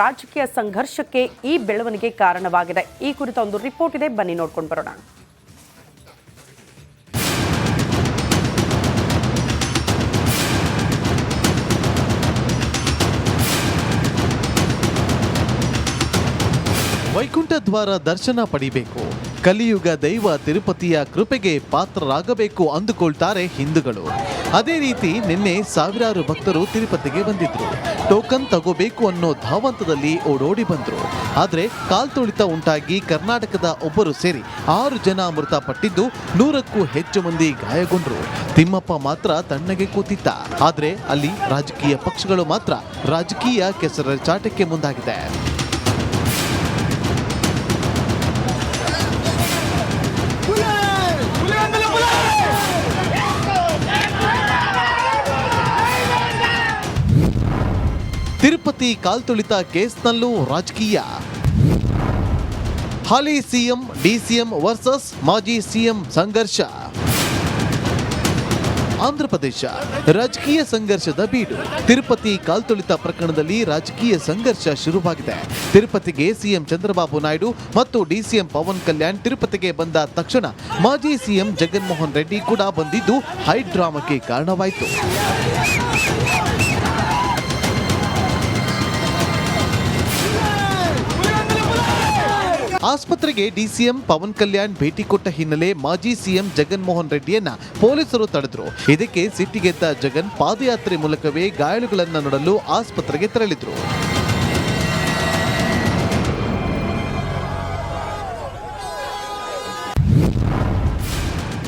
ರಾಜಕೀಯ ಸಂಘರ್ಷಕ್ಕೆ ಈ ಬೆಳವಣಿಗೆ ಕಾರಣವಾಗಿದೆ. ಈ ಕುರಿತ ಒಂದು ರಿಪೋರ್ಟ್ ಇದೆ, ಬನ್ನಿ ನೋಡ್ಕೊಂಡು ಬರೋಣ. ವೈಕುಂಠ ದ್ವಾರ ದರ್ಶನ ಪಡಿಬೇಕು, ಕಲಿಯುಗ ದೈವ ತಿರುಪತಿಯ ಕೃಪೆಗೆ ಪಾತ್ರರಾಗಬೇಕು ಅಂದುಕೊಳ್ತಾರೆ ಹಿಂದೂಗಳು. ಅದೇ ರೀತಿ ನಿನ್ನೆ ಸಾವಿರಾರು ಭಕ್ತರು ತಿರುಪತಿಗೆ ಬಂದಿದ್ರು. ಟೋಕನ್ ತಗೋಬೇಕು ಅನ್ನೋ ಧಾವಂತದಲ್ಲಿ ಓಡೋಡಿ ಬಂದ್ರು. ಆದ್ರೆ ಕಾಲ್ತುಳಿತ ಉಂಟಾಗಿ ಕರ್ನಾಟಕದ ಒಬ್ಬರು ಸೇರಿ 6 ಜನ ಮೃತಪಟ್ಟಿದ್ದು, 100ಕ್ಕೂ ಹೆಚ್ಚು ಮಂದಿ ಗಾಯಗೊಂಡ್ರು. ತಿಮ್ಮಪ್ಪ ಮಾತ್ರ ತಣ್ಣಗೆ ಕೂತಿದ್ದ. ಆದ್ರೆ ಅಲ್ಲಿ ರಾಜಕೀಯ ಪಕ್ಷಗಳು ಮಾತ್ರ ರಾಜಕೀಯ ಕೆಸರಾಚಾಟಕ್ಕೆ ಮುಂದಾಗಿದೆ. ತಿರುಪತಿ ಕಾಲ್ತುಳಿತ ಕೇಸ್ನಲ್ಲೂ ರಾಜಕೀಯ. ಹಾಲಿ ಸಿಎಂ ಡಿಸಿಎಂ ವರ್ಸಸ್ ಮಾಜಿ ಸಿಎಂ ಸಂಘರ್ಷ. ಆಂಧ್ರಪ್ರದೇಶ ರಾಜಕೀಯ ಸಂಘರ್ಷದ ಬೀಡು. ತಿರುಪತಿ ಕಾಲ್ತುಳಿತ ಪ್ರಕರಣದಲ್ಲಿ ರಾಜಕೀಯ ಸಂಘರ್ಷ ಶುರುವಾಗಿದೆ. ತಿರುಪತಿಗೆ ಸಿಎಂ ಚಂದ್ರಬಾಬು ನಾಯ್ಡು ಮತ್ತು ಡಿಸಿಎಂ ಪವನ್ ಕಲ್ಯಾಣ್ ತಿರುಪತಿಗೆ ಬಂದ ತಕ್ಷಣ ಮಾಜಿ ಸಿಎಂ ಜಗನ್ಮೋಹನ್ ರೆಡ್ಡಿ ಕೂಡ ಬಂದಿದ್ದು ಹೈ ಡ್ರಾಮಾಕ್ಕೆ ಕಾರಣವಾಯಿತು. ಆಸ್ಪತ್ರೆಗೆ ಡಿಸಿಎಂ ಪವನ್ ಕಲ್ಯಾಣ್ ಭೇಟಿ ಕೊಟ್ಟ ಹಿನ್ನೆಲೆ ಮಾಜಿ ಸಿಎಂ ಜಗನ್ಮೋಹನ್ ರೆಡ್ಡಿಯನ್ನ ಪೊಲೀಸರು ತಡೆದ್ರು. ಇದಕ್ಕೆ ಸಿಟ್ಟಿಗೆದ್ದ ಜಗನ್ ಪಾದಯಾತ್ರೆ ಮೂಲಕವೇ ಗಾಯಾಳುಗಳನ್ನ ನೋಡಲು ಆಸ್ಪತ್ರೆಗೆ ತೆರಳಿದ್ರು.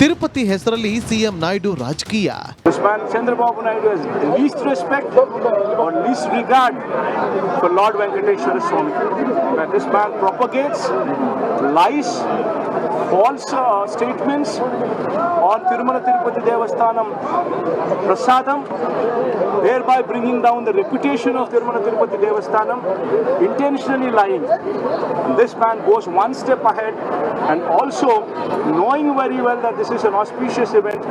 ತಿರುಪತಿ ಹೆಸರಲ್ಲಿ ಸಿಎಂ ನಾಯ್ಡು ರಾಜಕೀಯ. Chandrababu Naidu has least respect or least regard for Lord Venkateshwara Swami. That this man propagates lies, false statements on Tirumala Tirupati Devasthanam Prasadam, thereby bringing down the reputation of Tirumala Tirupati Devasthanam, intentionally lying. And this man goes one step ahead and also knowing very well that this is an auspicious event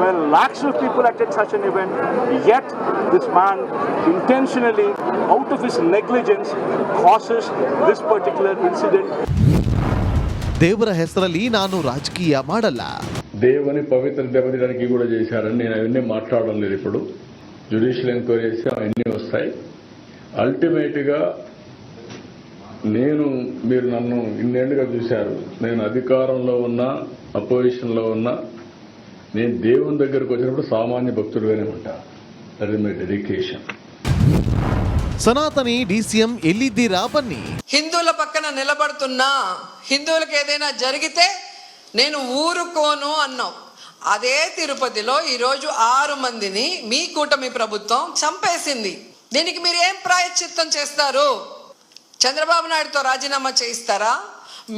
where lakhs of people attend such an event, yet this man intentionally, out of his negligence, causes this particular incident. దేవర హెసరలి నాను రాజకీయ మాడల్ల. దేవుని పవిత్రత దెబ్బతీయడానికి కూడా చేశారని నేను అవన్నీ మాట్లాడడం లేదు. ఇప్పుడు జ్యుడిషియల్ ఎంక్వైరీ చేసి అవన్నీ వస్తాయి. అల్టిమేట్గా మీరు నన్ను ఇన్నేళ్లుగా చూశారు. నేను అధికారంలో ఉన్నా అపోజిషన్లో ఉన్నా నేను దేవుని దగ్గరకు వచ్చినప్పుడు సామాన్య భక్తుడుగానే ఉంటా. That is my dedication. సనాతని డిసిఎం ఎల్లిద్దిరా బన్నీ. హిందువుల పక్కన నిలబడుతున్నా, హిందువులకు ఏదైనా జరిగితే నేను ఊరుకోను అన్నావు. అదే తిరుపతిలో ఈరోజు 6 మందిని మీ కూటమి ప్రభుత్వం చంపేసింది. దీనికి మీరు ఏం ప్రాయశ్చిత్తం చేస్తారు? చంద్రబాబు నాయుడుతో రాజీనామా చేయిస్తారా?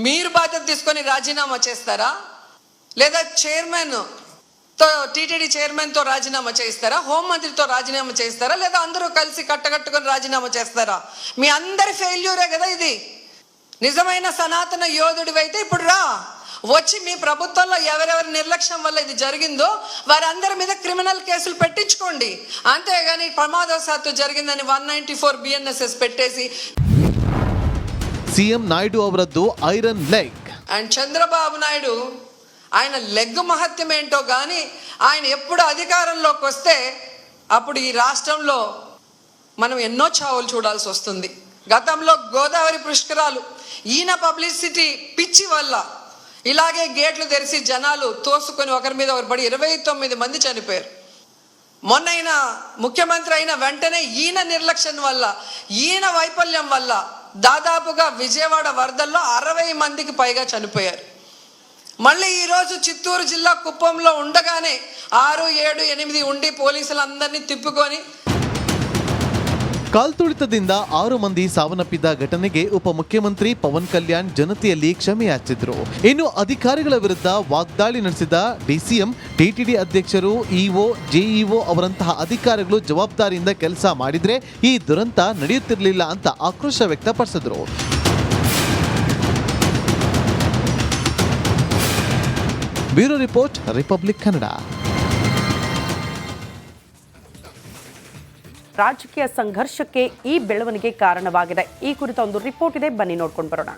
మీరు బాధ్యత తీసుకొని రాజీనామా చేస్తారా? లేదా చైర్మన్ తో టీటీడీ చైర్మన్ తో రాజీనామా చేయిస్తారా? హోంమంత్రితో రాజీనామా చేయిస్తారా? లేదా అందరూ కలిసి కట్టకట్టుకొని రాజీనామా చేస్తారా? మీ అందరి ఫెయిల్యూరే కదా ఇది. నిజమైన సనాతన యోధుడివైతే ఇప్పుడు రా, వచ్చి మీ ప్రభుత్వంలో ఎవరెవరి నిర్లక్ష్యం వల్ల ఇది జరిగిందో వారందరి మీద క్రిమినల్ కేసులు పెట్టించుకోండి. అంతేగాని ప్రమాదవశాత్తు జరిగిందని 194 BNSS పెట్టేసి. ಸಿಎಂ ನಾಯ್ಡು ಅವರದ್ದು iron leg. And Chandrababu Naidu ఆయన లెగ్ మహత్యం ఏంటో కానీ ఆయన ఎప్పుడు అధికారంలోకి వస్తే అప్పుడు ఈ రాష్ట్రంలో మనం ఎన్నో చావులు చూడాల్సి వస్తుంది. గతంలో గోదావరి పుష్కరాలు ఈయన పబ్లిసిటీ పిచ్చి వల్ల ఇలాగే గేట్లు తెరిచి జనాలు తోసుకొని ఒకరి మీద ఒకరు పడి 29 మంది చనిపోయారు. మొన్న ఆయన ముఖ్యమంత్రి అయిన వెంటనే ఈయన నిర్లక్ష్యం వల్ల, ఈయన వైఫల్యం వల్ల దాదాపుగా విజయవాడ వరదల్లో 60 మందికి పైగా చనిపోయారు. మళ్ళీ ఈరోజు చిత్తూరు జిల్లా కుప్పంలో ఉండగానే 6, 7, 8 ఉండి పోలీసులందరినీ తిప్పుకొని. ಕಾಲ್ತುಳಿತದಿಂದ 6 ಮಂದಿ ಸಾವನ್ನಪ್ಪಿದ ಘಟನೆಗೆ ಉಪಮುಖ್ಯಮಂತ್ರಿ ಪವನ್ ಕಲ್ಯಾಣ್ ಜನತೆಯಲ್ಲಿ ಕ್ಷಮೆಯಾಚಿದ್ರು. ಇನ್ನು ಅಧಿಕಾರಿಗಳ ವಿರುದ್ಧ ವಾಗ್ದಾಳಿ ನಡೆಸಿದ ಡಿಸಿಎಂ, ಟಿಟಿಡಿ ಅಧ್ಯಕ್ಷರು, ಇಒ, ಜೆಇಒ ಅವರಂತಹ ಅಧಿಕಾರಿಗಳು ಜವಾಬ್ದಾರಿಯಿಂದ ಕೆಲಸ ಮಾಡಿದ್ರೆ ಈ ದುರಂತ ನಡೆಯುತ್ತಿರಲಿಲ್ಲ ಅಂತ ಆಕ್ರೋಶ ವ್ಯಕ್ತಪಡಿಸಿದ್ರು. Bureau report, Republic Kannada. ರಾಜಕೀಯ ಸಂಘರ್ಷಕ್ಕೆ ಈ ಬೆಳವಣಿಗೆ ಕಾರಣವಾಗಿದೆ. ಈ ಕುರಿತ ಒಂದು ರಿಪೋರ್ಟ್ ಇದೆ, ಬನ್ನಿ ನೋಡ್ಕೊಂಡು ಬರೋಣ.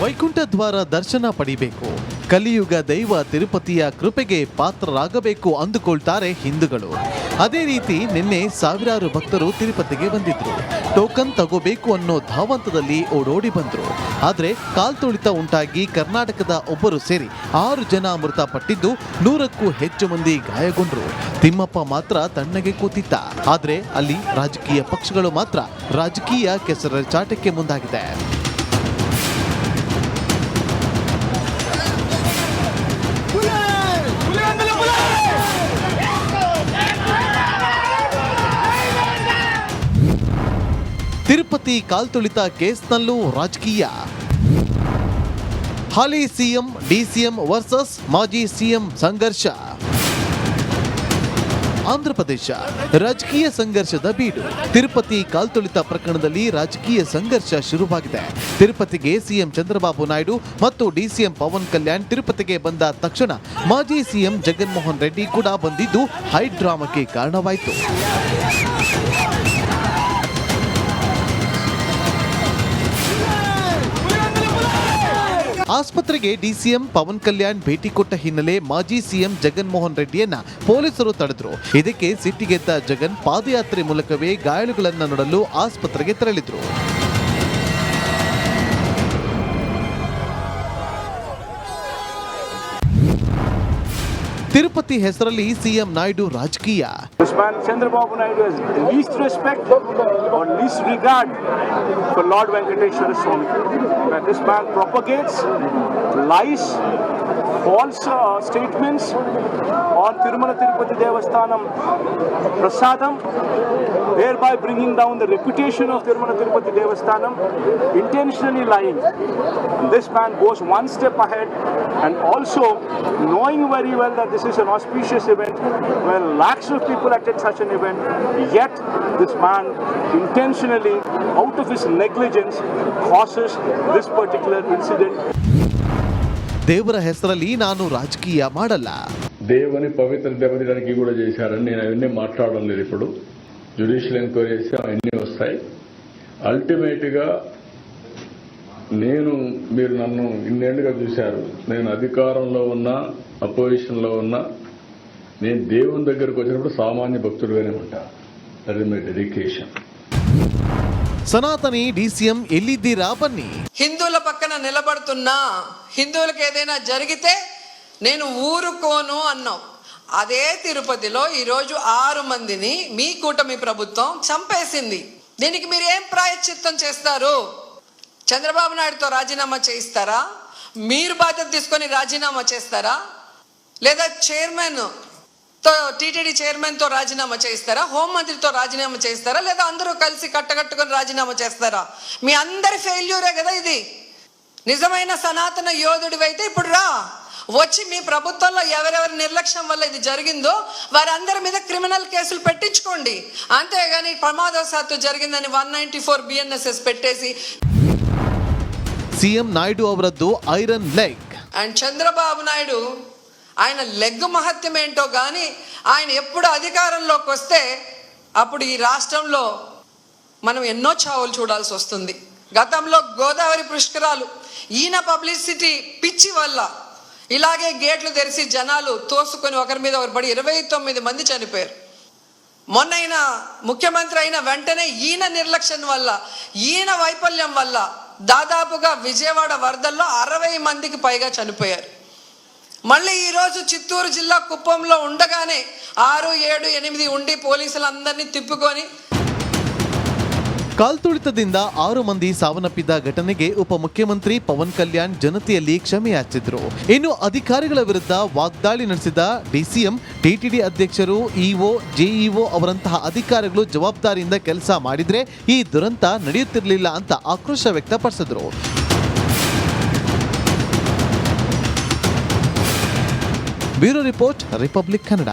ವೈಕುಂಠ ದ್ವಾರ ದರ್ಶನ ಪಡಿಬೇಕು, ಕಲಿಯುಗ ದೈವ ತಿರುಪತಿಯ ಕೃಪೆಗೆ ಪಾತ್ರರಾಗಬೇಕು ಅಂದುಕೊಳ್ತಾರೆ ಹಿಂದೂಗಳು. ಅದೇ ರೀತಿ ನಿನ್ನೆ ಸಾವಿರಾರು ಭಕ್ತರು ತಿರುಪತಿಗೆ ಬಂದಿದ್ರು. ಟೋಕನ್ ತಗೋಬೇಕು ಅನ್ನೋ ಧಾವಂತದಲ್ಲಿ ಓಡೋಡಿ ಬಂದ್ರು. ಆದ್ರೆ ಕಾಲ್ತುಳಿತ ಉಂಟಾಗಿ ಕರ್ನಾಟಕದ ಒಬ್ಬರು ಸೇರಿ 6 ಜನ ಮೃತಪಟ್ಟಿದ್ದು, 100ಕ್ಕೂ ಹೆಚ್ಚು ಮಂದಿ ಗಾಯಗೊಂಡ್ರು. ತಿಮ್ಮಪ್ಪ ಮಾತ್ರ ತಣ್ಣಗೆ ಕೂತಿದ್ದ. ಆದ್ರೆ ಅಲ್ಲಿ ರಾಜಕೀಯ ಪಕ್ಷಗಳು ಮಾತ್ರ ರಾಜಕೀಯ ಕೆಸರಾಚಾಟಕ್ಕೆ ಮುಂದಾಗಿದೆ. ತಿರುಪತಿ ಕಾಲ್ತುಳಿತ ಕೇಸ್ನಲ್ಲೂ ರಾಜಕೀಯ. ಹಾಲಿ ಸಿಎಂ ಡಿಸಿಎಂ ವರ್ಸಸ್ ಮಾಜಿ ಸಿಎಂ ಸಂಘರ್ಷ. ಆಂಧ್ರಪ್ರದೇಶ ರಾಜಕೀಯ ಸಂಘರ್ಷದ ಬೀಡು. ತಿರುಪತಿ ಕಾಲ್ತುಳಿತ ಪ್ರಕರಣದಲ್ಲಿ ರಾಜಕೀಯ ಸಂಘರ್ಷ ಶುರುವಾಗಿದೆ. ತಿರುಪತಿಗೆ ಸಿಎಂ ಚಂದ್ರಬಾಬು ನಾಯ್ಡು ಮತ್ತು ಡಿಸಿಎಂ ಪವನ್ ಕಲ್ಯಾಣ್ ತಿರುಪತಿಗೆ ಬಂದ ತಕ್ಷಣ ಮಾಜಿ ಸಿಎಂ ಜಗನ್ಮೋಹನ್ ರೆಡ್ಡಿ ಕೂಡ ಬಂದಿದ್ದು ಹೈ ಡ್ರಾಮಾಕ್ಕೆ ಕಾರಣವಾಯಿತು. ಆಸ್ಪತ್ರೆಗೆ ಡಿಸಿಎಂ ಪವನ್ ಕಲ್ಯಾಣ್ ಭೇಟಿ ಕೊಟ್ಟ ಹಿನ್ನೆಲೆ ಮಾಜಿ ಸಿಎಂ ಜಗನ್ಮೋಹನ್ ರೆಡ್ಡಿಯನ್ನ ಪೊಲೀಸರು ತಡೆದ್ರು. ಇದಕ್ಕೆ ಸಿಟ್ಟಿಗೆದ್ದ ಜಗನ್ ಪಾದಯಾತ್ರೆ ಮೂಲಕವೇ ಗಾಯಾಳುಗಳನ್ನ ನೋಡಲು ಆಸ್ಪತ್ರೆಗೆ ತೆರಳಿದ್ರು. ತಿರುಪತಿ ಹೆಸರಲ್ಲಿ ಸಿಎಂ ನಾಯ್ಡು ರಾಜಕೀಯ. This man Chandrababu Naidu has least respect or least regard for Lord Venkateshwara Swami. Where this man propagates lies, false statements on Tirumala Tirupati Devasthanam Prasadam, thereby bringing down the reputation of Tirumala Tirupati Devasthanam, intentionally lying. And this man goes one step ahead and also knowing very well that this is an auspicious event where lakhs of people attend such an event, yet this man intentionally, out of his negligence, causes this particular incident. దేవర హెసరలి నాను రాజకీయ మాడల్ల. దేవుని పవిత్ర దెబ్బతీయడానికి కూడా చేశారని నేను అవన్నీ మాట్లాడడం లేదు. ఇప్పుడు జ్యుడిషియల్ ఎంక్వైరీ చేసి అవన్నీ వస్తాయి. అల్టిమేట్గా మీరు నన్ను ఇన్నేళ్లుగా చూశారు. నేను అధికారంలో ఉన్నా అపోజిషన్లో ఉన్నా నేను దేవుని దగ్గరకు వచ్చినప్పుడు సామాన్య భక్తుడుగానే ఉంటా. That is my dedication. సనాతని డిసిఎం ఎల్లిద్దీరా బన్నీ. హిందువుల పక్కన నిలబడుతున్నా, హిందువులకు ఏదైనా జరిగితే నేను ఊరుకోను అన్నావు. అదే తిరుపతిలో ఈరోజు 6 మందిని మీ కూటమి ప్రభుత్వం చంపేసింది. దీనికి మీరు ఏం ప్రాయశ్చిత్తం చేస్తారు? చంద్రబాబు నాయుడుతో రాజీనామా చేయిస్తారా? మీరు బాధ్యత తీసుకొని రాజీనామా చేస్తారా? లేదా టీటీడీ చైర్మన్తో రాజీనామా చేయిస్తారా? హోంమంత్రితో రాజీనామా చేయిస్తారా? లేదా అందరూ కలిసి కట్టకట్టుకొని రాజీనామా చేస్తారా? మీ అందరి ఫెయిల్యూరే కదా ఇది. నిజమైన సనాతన యోధుడివైతే ఇప్పుడు రా, వచ్చి మీ ప్రభుత్వంలో ఎవరెవరి నిర్లక్ష్యం వల్ల ఇది జరిగిందో వారందరి మీద క్రిమినల్ కేసులు పెట్టించుకోండి. అంతేగాని ప్రమాదవశాత్తు జరిగిందని 194 BNSS పెట్టేసి. ಸಿಎಂ ನಾಯ್ಡು ಅವರದ್ದು iron leg. And Chandrababu Naidu ఆయన లెగ్ మహత్యం ఏంటో కానీ ఆయన ఎప్పుడు అధికారంలోకి వస్తే అప్పుడు ఈ రాష్ట్రంలో మనం ఎన్నో చావులు చూడాల్సి వస్తుంది. గతంలో గోదావరి పుష్కరాలు ఈయన పబ్లిసిటీ పిచ్చి వల్ల ఇలాగే గేట్లు తెరిచి జనాలు తోసుకొని ఒకరి మీద ఒకరు పడి 29 మంది చనిపోయారు. మొన్న ఆయన ముఖ్యమంత్రి అయిన వెంటనే ఈయన నిర్లక్ష్యం వల్ల, ఈయన వైఫల్యం వల్ల దాదాపుగా విజయవాడ వరదల్లో 60 మందికి పైగా చనిపోయారు. మళ్ళీ ఈరోజు చిత్తూరు జిల్లా కుప్పంలో ఉండగానే 6, 7, 8 ఉండి పోలీసులందరినీ తిప్పుకొని. ಕಾಲ್ತುಳಿತದಿಂದ 6 ಮಂದಿ ಸಾವನ್ನಪ್ಪಿದ ಘಟನೆಗೆ ಉಪಮುಖ್ಯಮಂತ್ರಿ ಪವನ್ ಕಲ್ಯಾಣ್ ಜನತೆಯಲ್ಲಿ ಕ್ಷಮೆಯಾಚಿದ್ರು. ಇನ್ನು ಅಧಿಕಾರಿಗಳ ವಿರುದ್ಧ ವಾಗ್ದಾಳಿ ನಡೆಸಿದ ಡಿಸಿಎಂ, ಟಿಟಿಡಿ ಅಧ್ಯಕ್ಷರು, ಇಒ, ಜೆಇಒ ಅವರಂತಹ ಅಧಿಕಾರಿಗಳು ಜವಾಬ್ದಾರಿಯಿಂದ ಕೆಲಸ ಮಾಡಿದ್ರೆ ಈ ದುರಂತ ನಡೆಯುತ್ತಿರಲಿಲ್ಲ ಅಂತ ಆಕ್ರೋಶ ವ್ಯಕ್ತಪಡಿಸಿದ್ರು. Bureau report, Republic Kannada.